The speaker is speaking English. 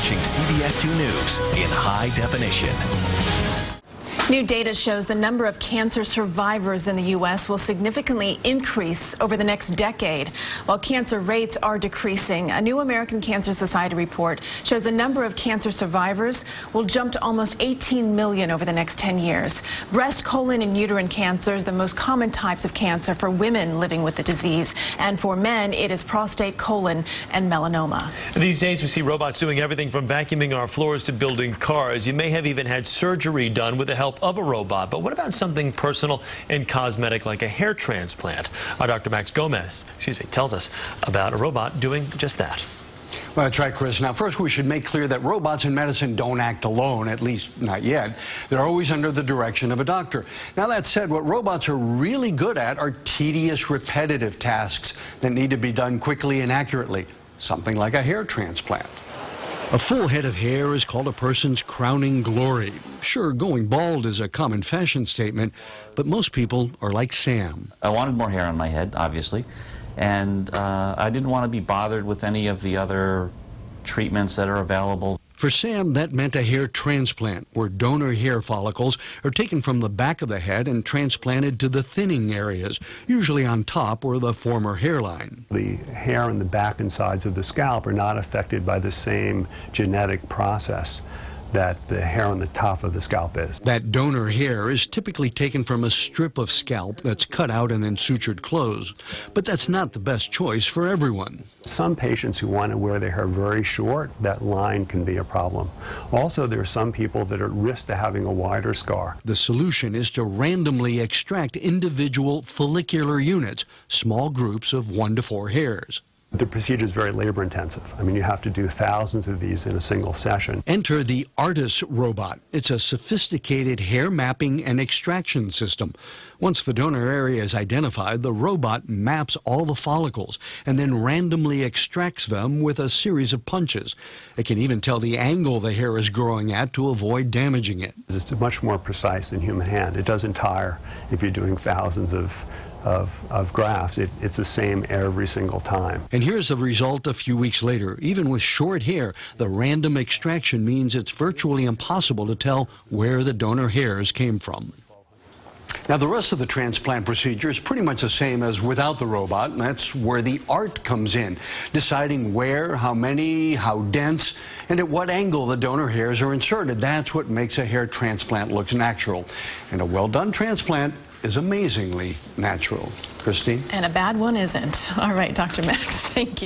watching CBS 2 News in high definition. New data shows the number of cancer survivors in the U.S. will significantly increase over the next decade, while cancer rates are decreasing. A new American Cancer Society report shows the number of cancer survivors will jump to almost 18 million over the next 10 years. Breast, colon, and uterine cancers, the most common types of cancer for women living with the disease. And for men, it is prostate, colon, and melanoma. These days, we see robots doing everything from vacuuming our floors to building cars. You may have even had surgery done with the help of a robot, but what about something personal and cosmetic like a hair transplant? Our Dr. Max Gomez, tells us about a robot doing just that. Well, that's right, Chris. Now, first, we should make clear that robots in medicine don't act alone, at least not yet. They're always under the direction of a doctor. Now, that said, what robots are really good at are tedious, repetitive tasks that need to be done quickly and accurately, something like a hair transplant. A full head of hair is called a person's crowning glory. Sure, going bald is a common fashion statement, but most people are like Sam. I wanted more hair on my head, obviously, and I didn't want to be bothered with any of the other treatments that are available. For Sam, that meant a hair transplant, where donor hair follicles are taken from the back of the head and transplanted to the thinning areas, usually on top or the former hairline. The hair on the back and sides of the scalp are not affected by the same genetic process that the hair on the top of the scalp is. That donor hair is typically taken from a strip of scalp that's cut out and then sutured closed. But that's not the best choice for everyone. Some patients who want to wear their hair very short, that line can be a problem. Also, there are some people that are at risk to having a wider scar. The solution is to randomly extract individual follicular units, small groups of 1 to 4 hairs. The procedure is very labor intensive. I mean, you have to do thousands of these in a single session. Enter the Artas robot. It's a sophisticated hair mapping and extraction system. Once the donor area is identified, the robot maps all the follicles and then randomly extracts them with a series of punches. It can even tell the angle the hair is growing at to avoid damaging it. It's much more precise than human hand. It doesn't tire if you're doing thousands of grafts. It's the same every single time. And here's the result a few weeks later. Even with short hair, the random extraction means it's virtually impossible to tell where the donor hairs came from. Now, the rest of the transplant procedure is pretty much the same as without the robot, and that's where the art comes in, deciding where, how many, how dense, and at what angle the donor hairs are inserted. That's what makes a hair transplant look natural. And a well-done transplant is amazingly natural. Christine? And a bad one isn't. All right, Dr. Max, thank you.